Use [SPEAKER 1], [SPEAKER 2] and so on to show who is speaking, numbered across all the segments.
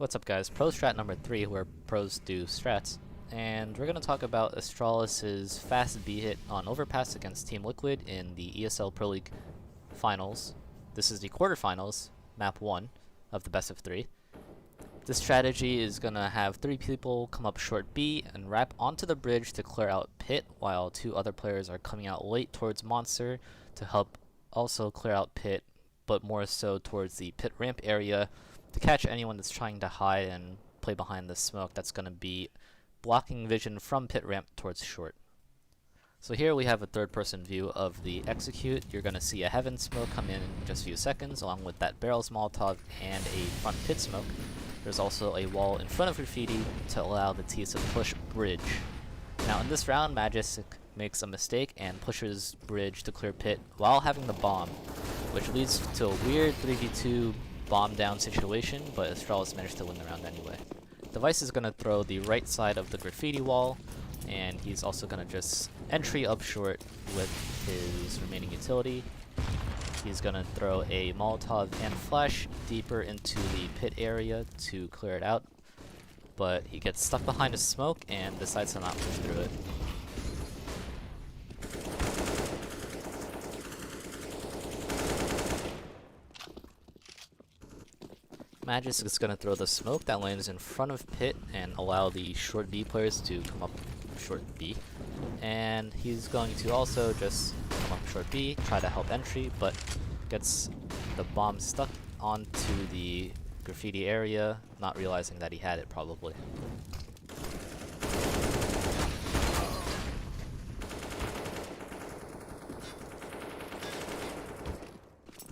[SPEAKER 1] What's up guys, Pro Strat number 3 where pros do strats, and we're going to talk about Astralis' fast B hit on Overpass against Team Liquid in the ESL Pro League Finals. This is the quarterfinals, map 1 of the best of 3. This strategy is going to have 3 people come up short B and wrap onto the bridge to clear out pit, while 2 other players are coming out late towards monster to help also clear out pit, but more so towards the pit ramp area to catch anyone that's trying to hide and play behind the smoke that's going to be blocking vision from pit ramp towards short. So here we have a third person view of the execute. You're going to see a heaven smoke come in just a few seconds along with that barrels Molotov and a front pit smoke. There's also a wall in front of graffiti to allow the teams to push bridge. Now in this round, Magisk makes a mistake and pushes bridge to clear pit while having the bomb, which leads to a weird 3v2 bomb down situation, but Astralis managed to win the round anyway. Device is going to throw the right side of the graffiti wall, and he's also going to just entry up short with his remaining utility. He's going to throw a Molotov and flash deeper into the pit area to clear it out, but he gets stuck behind a smoke and decides to not push through it. Magisk is going to throw the smoke that lands in front of pit and allow the short B players to come up short B. And he's going to also just come up short B, try to help entry, but gets the bomb stuck onto the graffiti area, not realizing that he had it probably.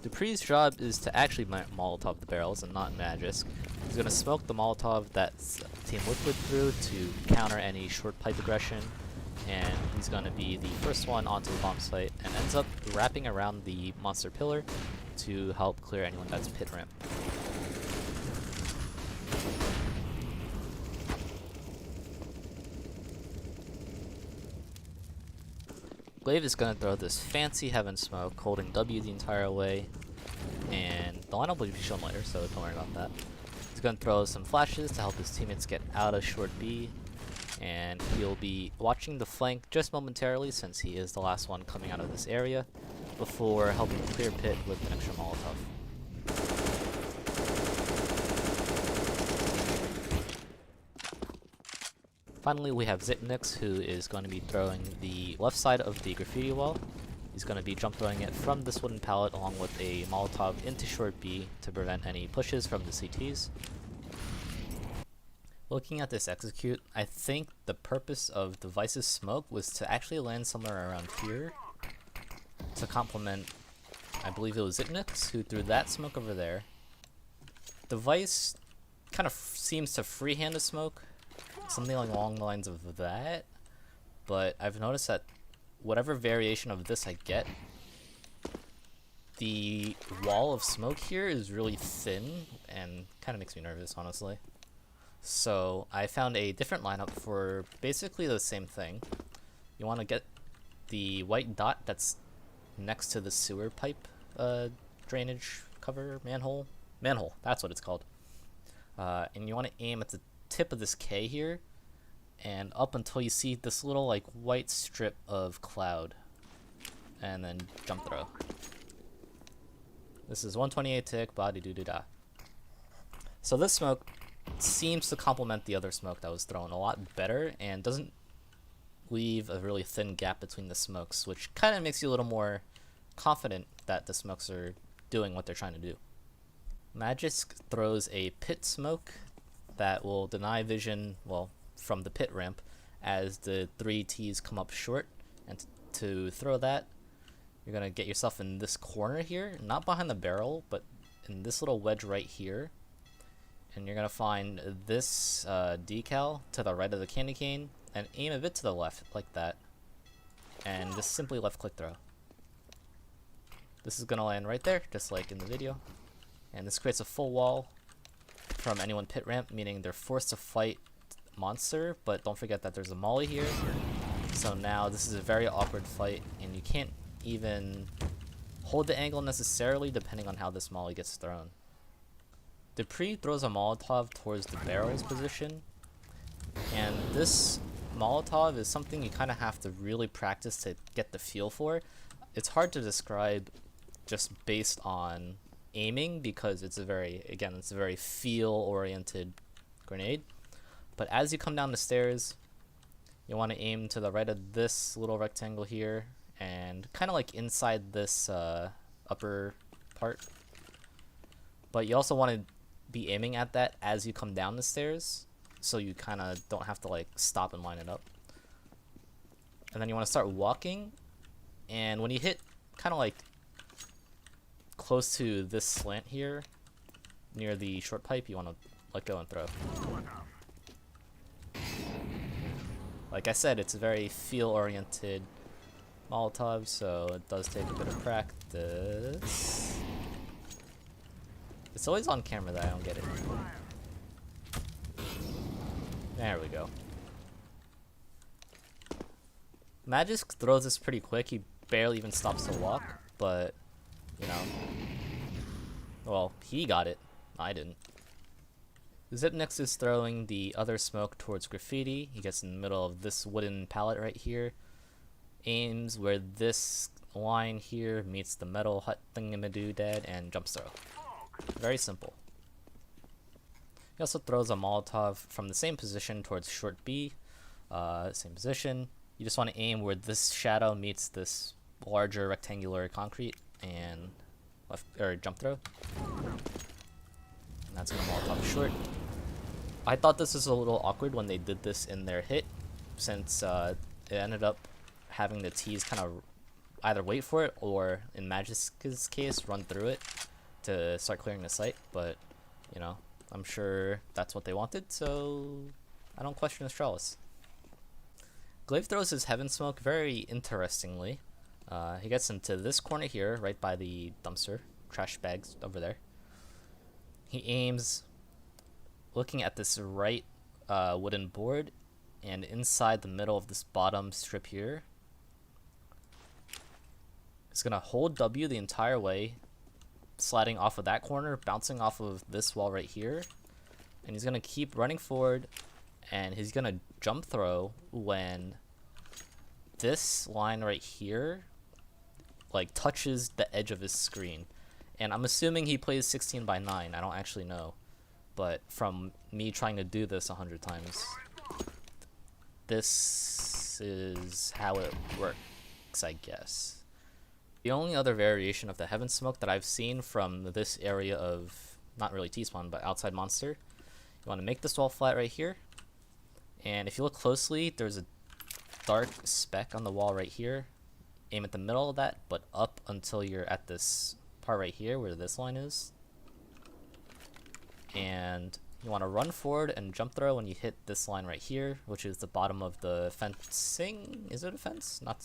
[SPEAKER 1] Dupree's job is to actually Molotov the barrels and not Magisk. He's going to smoke the Molotov that Team Liquid threw to counter any short pipe aggression, and he's going to be the first one onto the bomb site and ends up wrapping around the monster pillar to help clear anyone that's pit ramp. Glaive is going to throw this fancy heaven smoke, holding W the entire way, and the lineup will be shown later, so don't worry about that. He's going to throw some flashes to help his teammates get out of short B, and he'll be watching the flank just momentarily since he is the last one coming out of this area, before helping clear pit with an extra Molotov. Finally, we have Zipnix, who is going to be throwing the left side of the graffiti wall. He's going to be jump throwing it from this wooden pallet along with a Molotov into short B to prevent any pushes from the CTs. Looking at this execute, I think the purpose of Device's smoke was to actually land somewhere around here to complement, I believe it was Zipnix, who threw that smoke over there. Device kind of seems to freehand a smoke, something along the lines of that, but I've noticed that whatever variation of this I get, the wall of smoke here is really thin and kind of makes me nervous, honestly. So I found a different lineup for basically the same thing. You want to get the white dot that's next to the sewer pipe drainage cover manhole, that's what it's called, and you want to aim at the tip of this K here and up until you see this little like white strip of cloud, and then jump throw. This is 128 tick, body doo doo da. So this smoke seems to complement the other smoke that was thrown a lot better and doesn't leave a really thin gap between the smokes, which kind of makes you a little more confident that the smokes are doing what they're trying to do. Magisk throws a pit smoke that will deny vision, well, from the pit ramp as the 3 Ts come up short, and to throw that, you're going to get yourself in this corner here, not behind the barrel, but in this little wedge right here, and you're going to find this decal to the right of the candy cane, and aim a bit to the left, like that, and just simply left click throw. This is going to land right there, just like in the video, and this creates a full wall from anyone pit ramp, meaning they're forced to fight monster, but don't forget that there's a molly here, so now this is a very awkward fight and you can't even hold the angle necessarily depending on how this molly gets thrown. Dupree throws a Molotov towards the barrel's position, and this Molotov is something you kind of have to really practice to get the feel for. It's hard to describe just based on aiming because it's a very feel-oriented grenade. But as you come down the stairs, you want to aim to the right of this little rectangle here, and kind of like inside this upper part. But you also want to be aiming at that as you come down the stairs, so you kind of don't have to like stop and line it up. And then you want to start walking, and when you hit kind of like close to this slant here near the short pipe, you want to let go and throw. Like I said, it's a very feel-oriented Molotov, so it does take a bit of practice. It's always on camera that I don't get it. There we go. Magisk throws this pretty quick. He barely even stops to walk, but, you know. Well, he got it. I didn't. Zipnix is throwing the other smoke towards Graffiti. He gets in the middle of this wooden pallet right here. Aims where this line here meets the metal hut thingamadoodad and jumps throw. Very simple. He also throws a Molotov from the same position towards short B. Same position. You just want to aim where this shadow meets this larger rectangular concrete and jump throw. And that's gonna Molotov short. I thought this was a little awkward when they did this in their hit, since it ended up having the T's kind of either wait for it or, in Magisk's case, run through it to start clearing the site. But, you know, I'm sure that's what they wanted, so I don't question Astralis. Glaive throws his Heaven Smoke very interestingly. He gets into this corner here, right by the dumpster, trash bags over there. He aims looking at this right wooden board, and inside the middle of this bottom strip here. He's gonna hold W the entire way, sliding off of that corner, bouncing off of this wall right here, and he's gonna keep running forward, and he's gonna jump throw when this line right here like touches the edge of his screen. And I'm assuming he plays 16 by 9. I don't actually know, but from me trying to do this 100 times, this is how it works, I guess. The only other variation of the Heaven Smoke that I've seen from this area of, not really T-spawn, but outside monster, you want to make this wall flat right here, and if you look closely, there's a dark speck on the wall right here. Aim at the middle of that, but up until you're at this part right here where this line is. And you want to run forward and jump throw when you hit this line right here, which is the bottom of the fencing. Is it a fence? Not.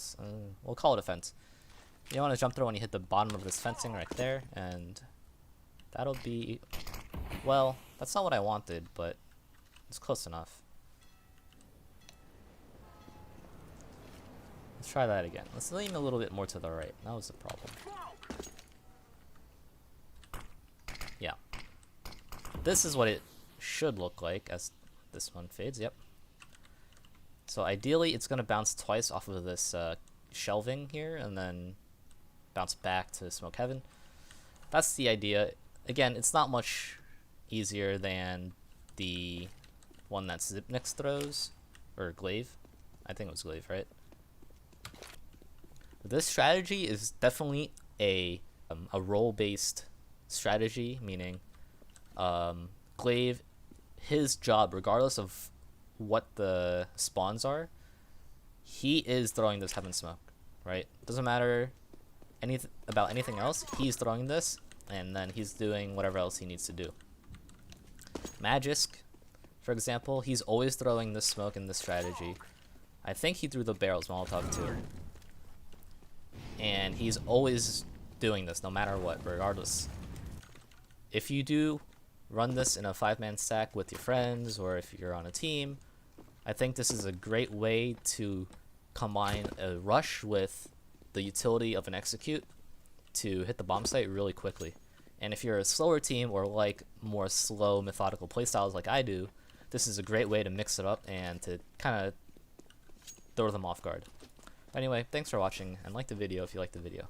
[SPEAKER 1] We'll call it a fence. You want to jump throw when you hit the bottom of this fencing right there, and that'll be, well, that's not what I wanted, but it's close enough. Let's try that again. Let's lean a little bit more to the right. That was the problem. Yeah. This is what it should look like as this one fades. Yep. So ideally, it's going to bounce twice off of this shelving here, and then bounce back to Smoke Heaven. That's the idea. Again, it's not much easier than the one that Zipnix throws, or Glaive. I think it was Glaive, right? This strategy is definitely a role-based strategy, meaning Glaive, his job, regardless of what the spawns are, he is throwing this Heaven Smoke, right? Doesn't matter about anything else, he's throwing this, and then he's doing whatever else he needs to do. Magisk, for example, he's always throwing this smoke in this strategy. I think he threw the barrels Molotov too. And he's always doing this no matter what, regardless. If you do run this in a 5-man stack with your friends, or if you're on a team, I think this is a great way to combine a rush with the utility of an execute to hit the bomb site really quickly. And if you're a slower team or like more slow methodical playstyles like I do, this is a great way to mix it up and to kind of throw them off guard. Anyway, thanks for watching, and like the video if you liked the video.